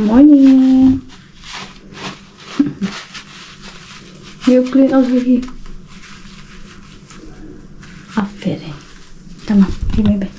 morning. You clean over here. Affaire. Come on, give me back.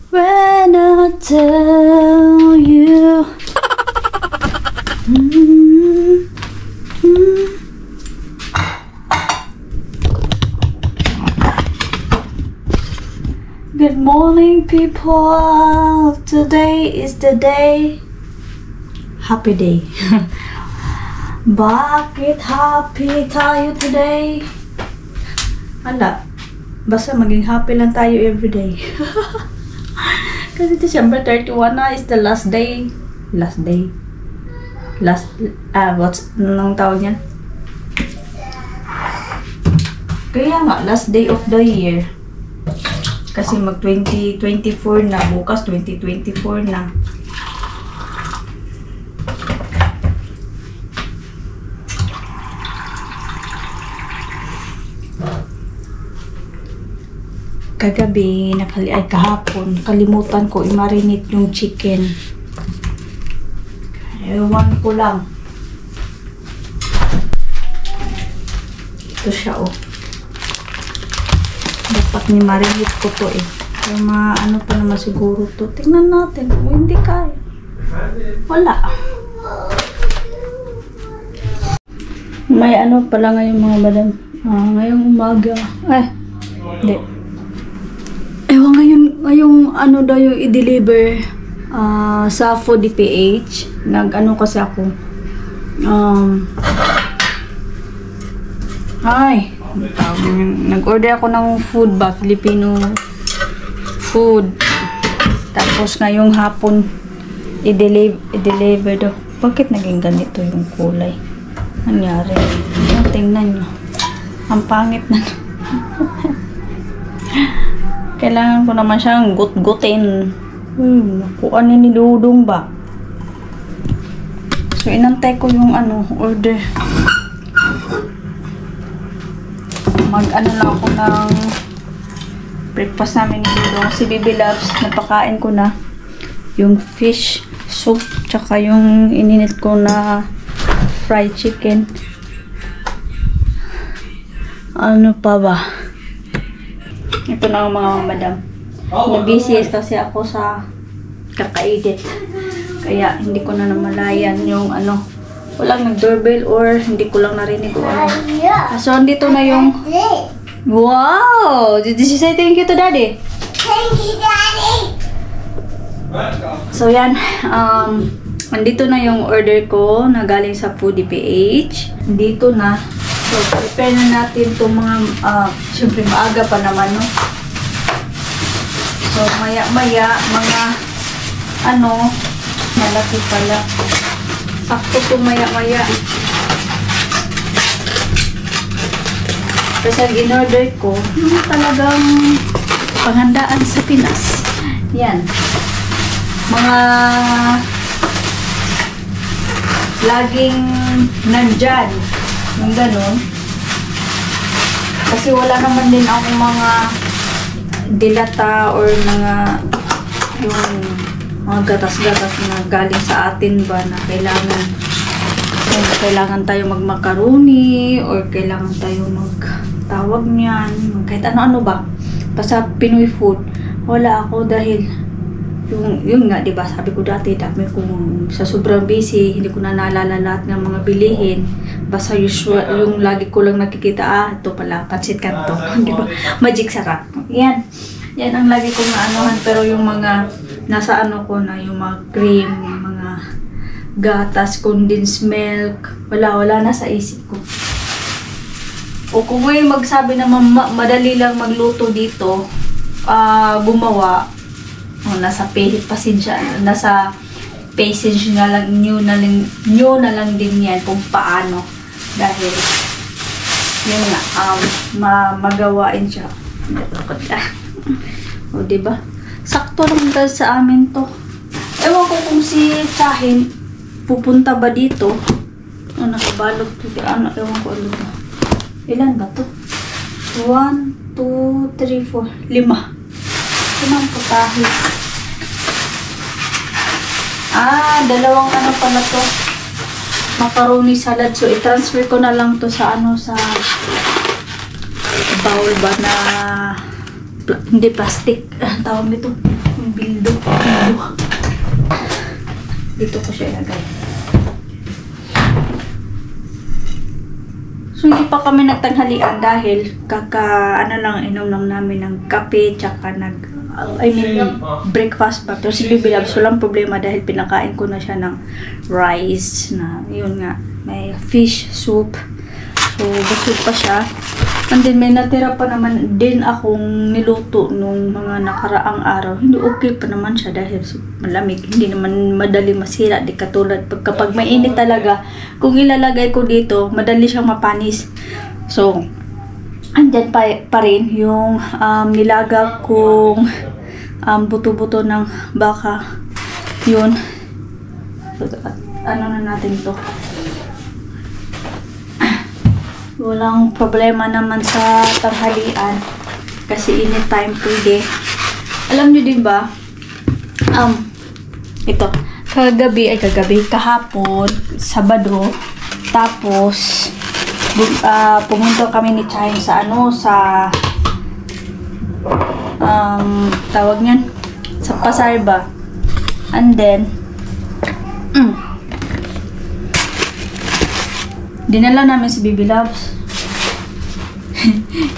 When I tell you Good morning, people. Today is the day. Happy day. Bakit happy tayo today? Hala, basta maging happy lang tayo everyday. Kasi December 31 na is the last day. What's nang tawag yan? Kaya nga, last day of the year. Kasi mag 2024 na, bukas 2024 na. Kagabi, kahapon, kalimutan ko i-marinate yung chicken. Ewan ko lang. Ito siya, oh. Dapat ni-marinate ko to, eh. Pero ano pa naman siguro to. Tingnan natin kung hindi kaya. Wala. May ano pala ngayon mga madam. Ngayong umaga. Hindi. Ewan ngayong ano daw yung i-deliver sa Food PH. Nag-ano kasi ako. Nag-order ako ng food ba? Filipino food. Tapos ngayong hapon i-deliver daw. Bakit naging ganito yung kulay? Nangyari. Tingnan nyo. Ang pangit na. Kailangan ko naman siyang gut-gutin. Kuha ni Dudong ba? So, inantay ko yung order. Mag-ano lang ako ng breakfast namin ni Dudong. Si Baby Loves, napakain ko na yung fish soup, tsaka yung ininit ko na fried chicken. Ano pa ba? Ito na ang mga madam. Na-busy kasi ako sa kaka-edit. Kaya hindi ko na namalayan yung walang nag-doorbell or hindi ko lang narinig kung ano. So, andito na yung... Wow! Did you say thank you to Daddy? Thank you, Daddy! So, yan. Andito na yung order ko na galing sa Foodie PH. Andito na. So, prepare na natin itong mga, syempre maaga pa naman, no? So, maya-maya, mga, malaki pala. Sakto itong maya-maya. Kasi ang in-order ko, yung talagang panghandaan sa Pinas. Yan. Mga laging nandyan. Yung ganun. Kasi wala naman din ako mga dilata or mga yung mga gatas-gatas na galing sa atin ba na kailangan tayo magmakaroni or kailangan tayo magtawag niyan. Kahit ano-ano ba. Basta Pinoy food. Wala ako dahil yung nga, diba, sabi ko dati, dami kung sa sobrang busy, hindi ko na naalala lahat ng mga bilihin. Basta usual, yung lagi ko lang nakikita, ito pala, pancit canton, diba? Magic sarap. Yan. Yan ang lagi kong naanohan, pero yung mga nasa ko na, yung mga cream, yung mga gatas, condensed milk, wala na sa isip ko. O kung may magsabi na madali lang magluto dito, gumawa, nasa patience na lang nyo na lang din yan kung paano. Dahil, yun nga, magawain siya. O, diba? Sakto lang guys sa amin to. Ewan ko kung si Chahin pupunta ba dito. O, nakabalot to. Ano, ewan ko ano ba. Ilan ba to? 1, 2, 3, 4, 5. 5 putahe. Dalawang ano pala to. Macaroni salad. So, i-transfer ko na lang to sa ano, sa bowl ba na hindi plastic. Tawag nito. Yung bildo. Dito ko siya ilagay. So, hindi pa kami nagtanghalian dahil inom lang namin ng kape, tsaka breakfast ba. Pero si Bibi Labs, walang problema dahil pinakain ko na siya ng rice na, yun nga, may fish soup. So, busog pa siya. And then, may natira pa naman din akong niluto nung mga nakaraang araw. Hindi okay pa naman siya dahil malamig. Hindi naman madali masira. Di katulad kapag mainit talaga, kung ilalagay ko dito, madali siyang mapanis. So, andyan pa rin yung nilaga kong buto-buto ng baka. Yun. So, ano na natin to? Walang problema naman sa tanghalian kasi anytime pwede. Alam nyo din ba, ito, kahapon, Sabado, tapos pumunta kami ni Chahin sa tawag niyan, sa Pasarba. And then, dinala namin si Bibi Labs.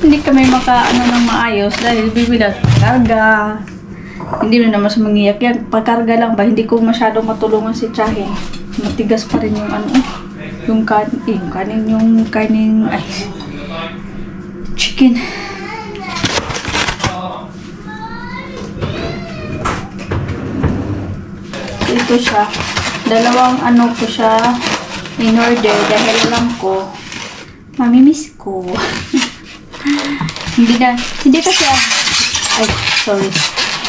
Hindi kami makaano ng maayos dahil Bibi Labs karga. Hindi na naman sa mangiyak-yak. Pagkarga lang ba, hindi ko masyadong matulungan si Chahin. Matigas pa rin yung yung kanin, chicken. Ito siya. Dalawang ko siya in order dahil alam ko mamimiss ko. hindi kasi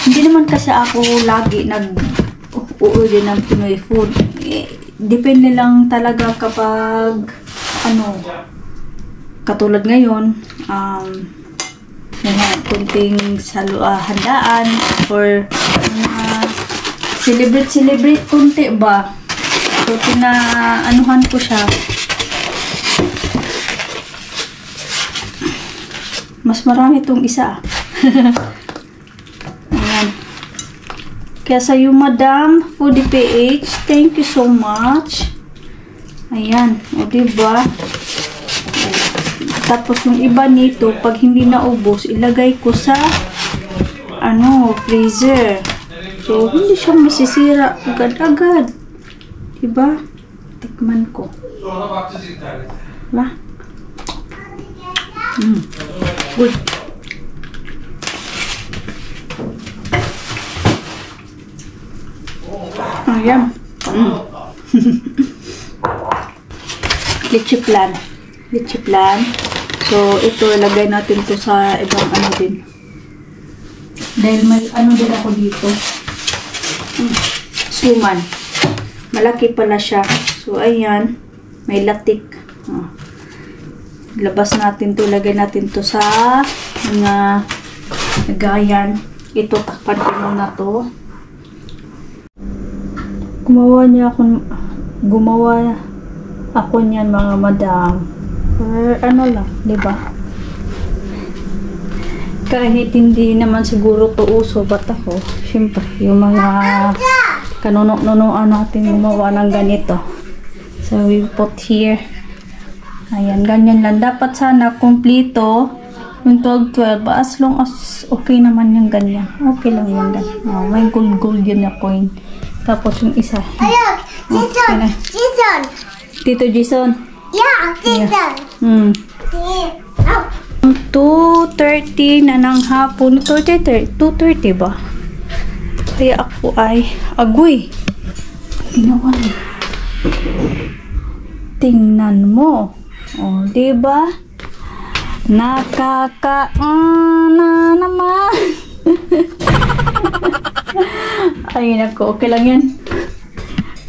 hindi naman kasi ako lagi nag-order ng Pinoy food. Depende lang talaga kapag katulad ngayon kunting handaan or celebrate kunti ba. So, pinaanuhan ko siya. Mas marami itong isa. Ayan. Kaya sa'yo, Madam Foodie PH, thank you so much. Ayan. O, diba? Tapos, yung iba nito, pag hindi naubos, ilagay ko sa freezer. So, hindi siya masisira agad-agad. Diba? Tikman ko. Diba? Good. Ayan. Leche plan. So, ito, ilagay natin to sa ibang din. Dahil may din ako dito. Suman. Malaki pala siya. So, ayan. May latik. Labas natin to. Lagay natin to sa mga lagayan. Ito, takpan ko muna to. Gumawa ako niyan, mga madam. Or lang, diba? Kahit hindi naman siguro to uso, ba't ako? Siyempre, yung mga kanuno-nunoan natin gumawa ng ganito. So, we put here. Ayan, ganyan lang. Dapat sana kumplito yung 12-12. As long as okay naman yung ganyan. Okay lang yan. May gold yun na coin. Tapos yung isa. Okay, Jason! Tito Jason? Yeah, Jason! 2:30 na ng hapon. 2:30 ba? Kaya ako ay agoy. Ginawa niya. Tingnan mo. Oh, diba? Nakakaana naman. Ay, nako. Okay lang yan.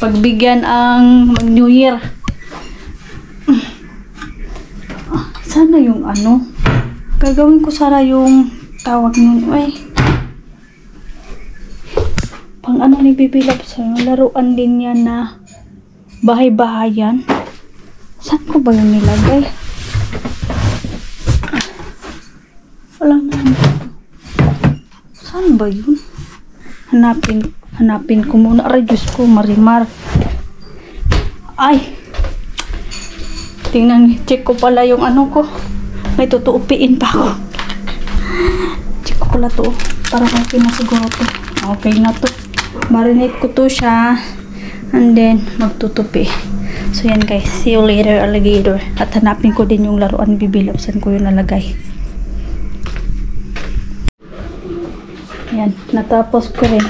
Pagbigyan ang mag-New Year. Sana yung ano. Gagawin ko sana yung tawag nun. Ay. Pang ano ni Bibilap sa laruan din yan na bahay-bahayan. Saan ko ba yung nilagay? Wala na. Saan ba yun? Hanapin ko muna. Aray, Diyos ko, Marimar. Ay! Tingnan, check ko pala yung ano ko. May tutuupiin pa ako. Check ko pala to. Parang okay na siguro to. Okay na to. Marinate ko to siya. And then, magtutupi. So, yan guys. See you later, alligator. At hanapin ko din yung laruan Bibilap. Saan ko yun nalagay. Yan. Natapos ko rin.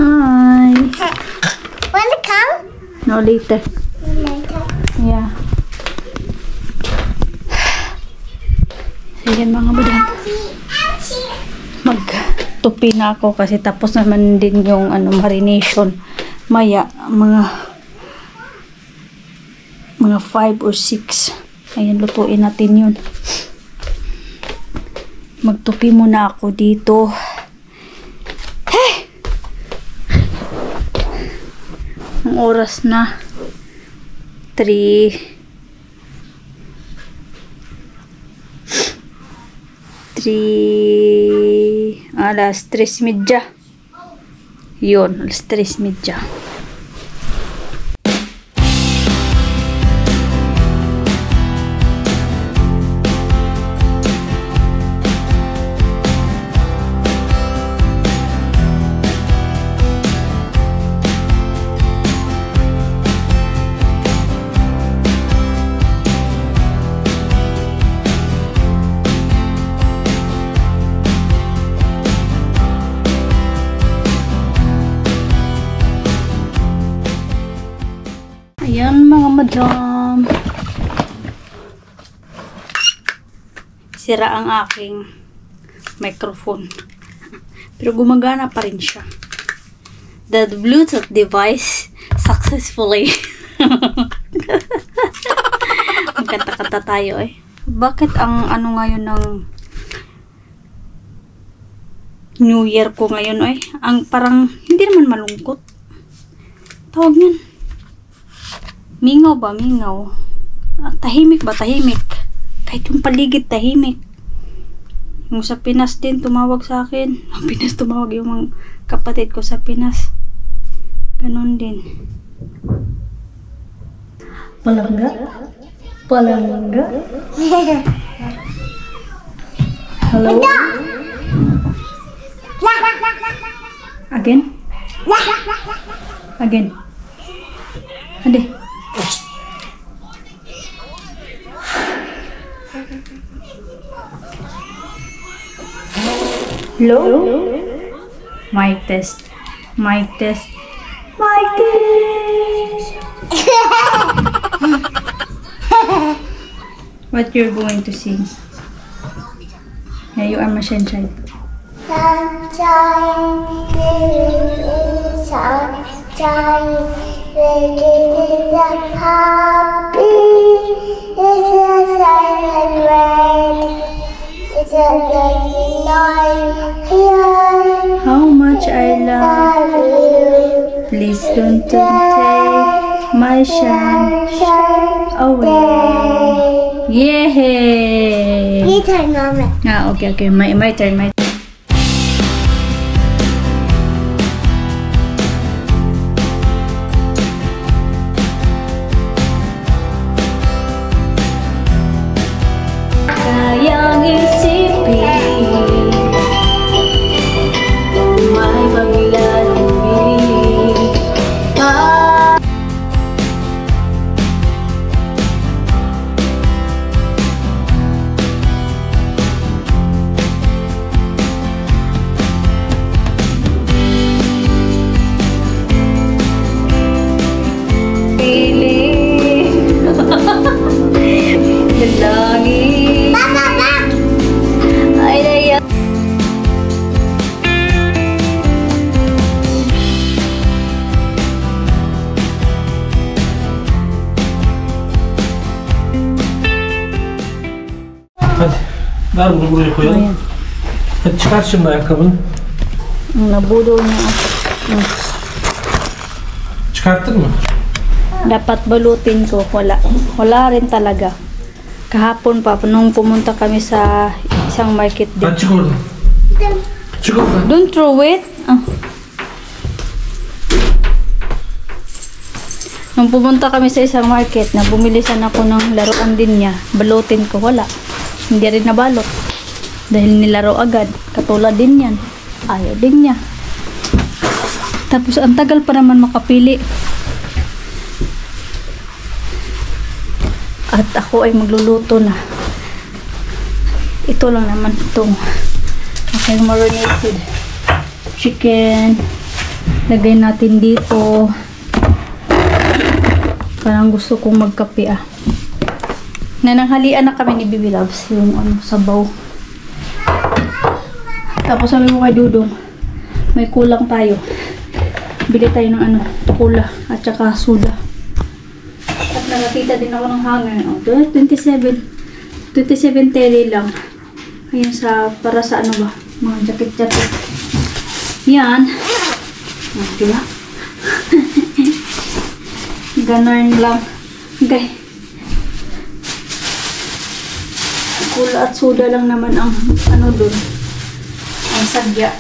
Hi. Wanna come? No, later. Later. Yeah. So, yan mga budang. Magtupi na ako kasi tapos naman din yung ano, marination. Maya, mga 5 or 6. Ayan, lutuin natin yun. Magtupi muna ako dito. Hey! Ang oras na 3:30. Yun, alas 3:30. Ayan mga madam. Sira ang aking microphone. Pero gumagana pa rin siya. The Bluetooth device successfully. Magkanta-kanta tayo eh. Bakit ang ano ngayon ng New Year ko ngayon eh? Ang parang hindi naman malungkot. Tawag yan. Mingaw ba? Mingaw. Tahimik ba? Tahimik. Kahit yung paligid, tahimik. Yung sa Pinas din, tumawag sa akin. Ang Pinas tumawag yung mga kapatid ko sa Pinas. Ganon din. Palangga? Palangga? Hello? Again? Again? Ade. Hello? Mic test. Mic test. Mic test. What you're going to sing? Yeah, you are Sunshine. Sunshine, sunshine, making us happy. It's a silent rain. It's a baby night here. How much I love you. Please don't take my shine away. Yay! You turn on it. Ah, okay, okay. My turn, my turn. Kayang isipin, may paglalambing. Ver bunu buraya koyalım. Ayan. Hadi çıkar şimdi ayakkabını. Nabudol niya. Çıkarttın mı? Dapat balutin ko. Wala. Wala rin talaga. Kahapon pa, nung pumunta kami sa isang market din. Hadi çık oradan. Çık oradan. Don't throw it. Nung pumunta kami sa isang market, na bumili sana ako ng laruan din niya. Balutin ko, wala. Hindi rin nabalot. Dahil nilaro agad. Katulad din yan. Ayaw din niya. Tapos ang tagal pa naman makapili. At ako ay magluluto na. Ito lang naman itong aking marinated chicken. Lagay natin dito. Parang gusto kong magkape Nananghalian na kami ni Bibi Loves. Yung sabaw. Tapos sabi ko kay Dudong, may kulang tayo. Bili tayo ng cola at saka soda. At nakakita din ako ng hanger. 27 tele lang. Ayan para sa mga jacket. Yan. Diba? Ganon lang. Okay. Cola at soda lang naman ang dun. Ang sadya.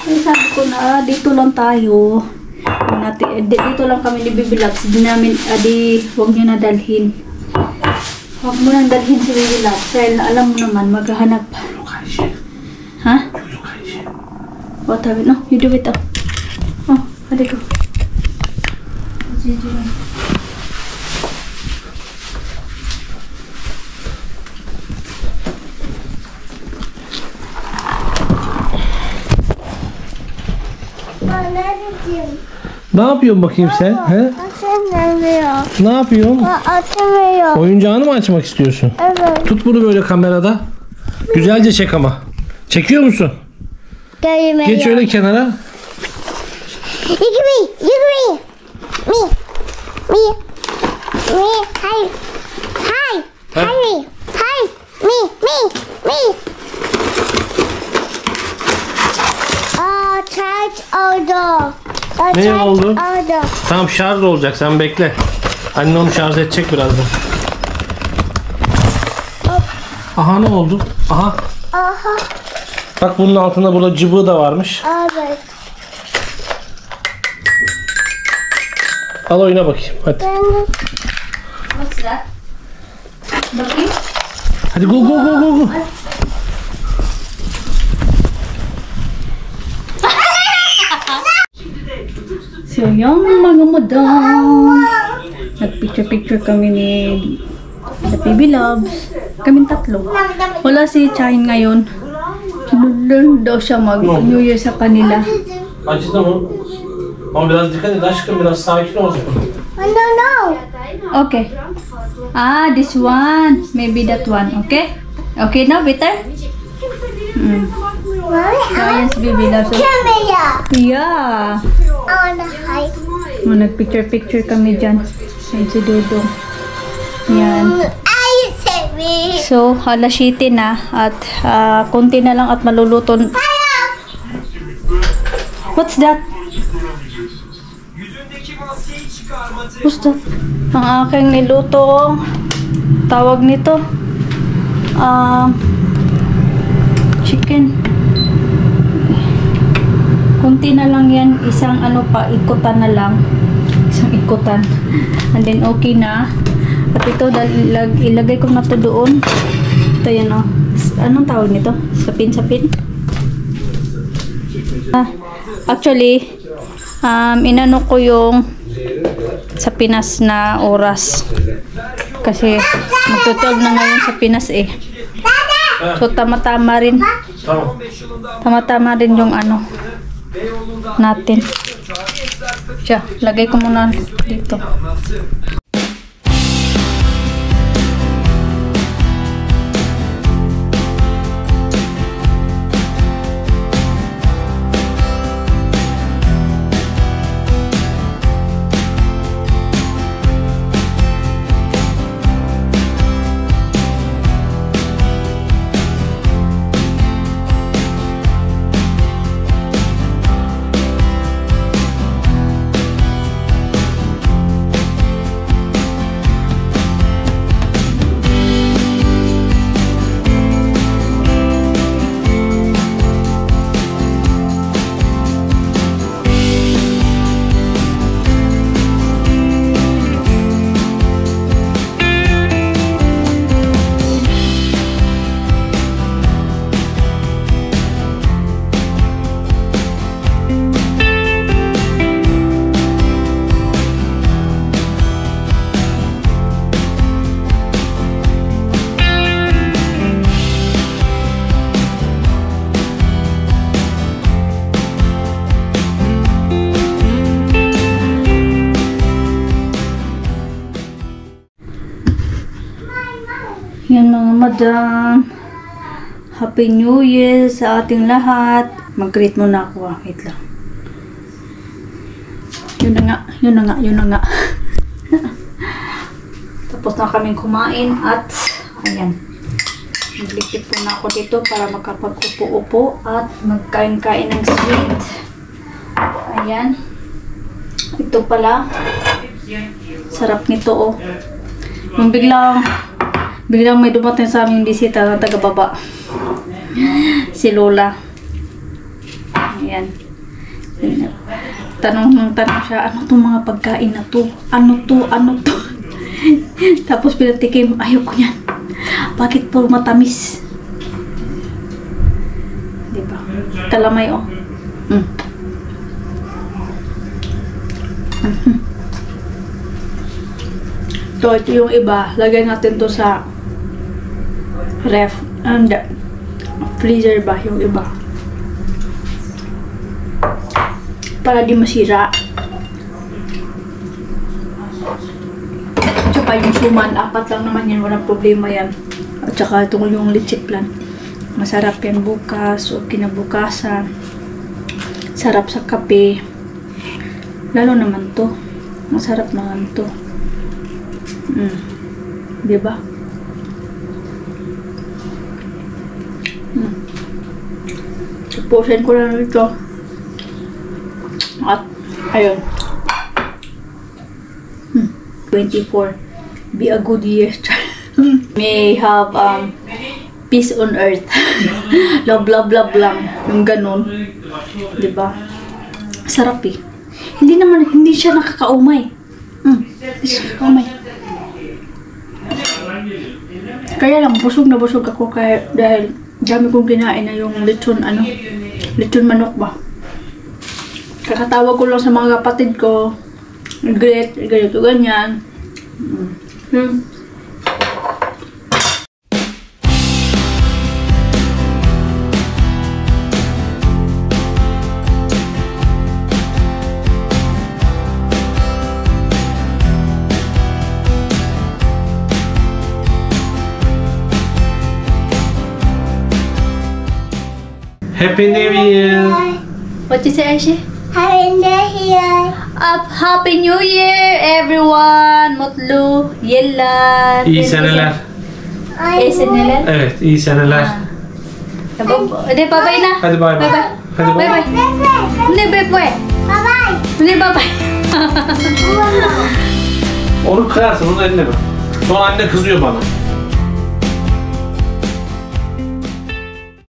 Ay, sabi ko na, dito lang tayo. Dito lang kami ni Bibi Loves. Huwag nyo na dalhin. Huwag mo nang dalhin si Bibi Loves. Dahil alam mo naman, maghahanap. Ha? What have it? No, you do it. Oh, hadi ko. Ne yapıyorsun bakayım sen? He? Açamıyor. Ne yapıyorsun? Açamıyor. Oyuncağını mı açmak istiyorsun? Evet. Tut bunu böyle kamerada. Güzelce çek ama. Çekiyor musun? Görmüyor. Geç öyle kenara. You me. Me. Hi. Ha? Hi. Me. Charge oldu. Ne oldu? Oldu. Tamam, şarj olacak, sen bekle. Anne onu şarj edecek birazdan. Aha, ne oldu? Aha. Aha. Bak bunun altında burada cıbığı da varmış. Evet. Al oyuna bakayım hadi. What's that? Bakayım. Hadi go. So, yung mga madam. Nagpicture kami ni Bibi Loves. Kaming tatlo. Wala si Chahin ngayon. Learn daw siya mag-New Year sa kanila. Acıdı mı? Ama biraz dikkat et aşkım, biraz sakin ol. No. Okay. This one. Maybe that one. Okay? Okay now, better? Ayan si Bibi Loves. Camera. Yeah. On the high. Nagpicture kami dyan. Ayan si Dudong. Yan. I say me. So, alas 7 na at konti na lang at maluluto. What's that? What's that? Ang aking niluto, tawag nito, chicken. Kunti na lang yan, isang ikutan na lang. Isang ikutan. And then okay na. At ito, ilagay ko na to doon. Ito yan anong tawag nito? Sapin-sapin? Actually, inano ko yung sa Pinas na oras. Kasi magtutulog na ngayon sa Pinas eh. So tama-tama rin. Tama-tama rin yung natin. Siya, lagay ko muna dito. Yan mga madam. Happy New Year sa ating lahat. Mag-greet muna ako. Wait lang. Yun na nga. Tapos na kaming kumain at ayan. Naglikit po na ako dito para makapag-upo-upo at magkain-kain ng sweet. Ayan. Ito pala. Sarap nito oh. Nung biglang may dumating sa aming bisita na taga-baba. Si Lola. Ayan. Tanong siya, ano to mga pagkain na to? Ano to? Tapos pinatikim, ayoko yan. Bakit po matamis? Diba? Kalamay oh. Ito yung iba. Lagay natin to sa ref. Freezer ba yung iba? Para di masira. Tsaka yung suman, 4 lang naman yan, walang problema yan. At saka itong yung leche plan. Masarap yan bukas o kinabukasan. Sarap sa kape. Lalo naman to. Masarap naman to. Diba? Tapusin ko lang ito. At, ayun. 24. Be a good year. May have peace on earth. Love lang. Yung ganun. Diba? Sarap eh. Hindi siya nakakaumay. Hindi siya nakakaumay. Kaya lang, busog na busog ako dahil dami kong kinain na yung lechon manok ba. Kakatawag ko lang sa mga kapatid ko. Ganito, ganyan. Happy New Year. What you say, Aishi? Happy New Year. Happy New Year, everyone. Mutlu, yıllar. İyi seneler. İyi seneler. Evet, iyi seneler. Hadi bye-bye na. Hadi bay bay. Bye-bye. Hadi bay bay. Hindi, bye-bye. Bye-bye. Hindi, bye-bye. Onu kırarsın, onu eline bak. Sonra anne kızıyor bana.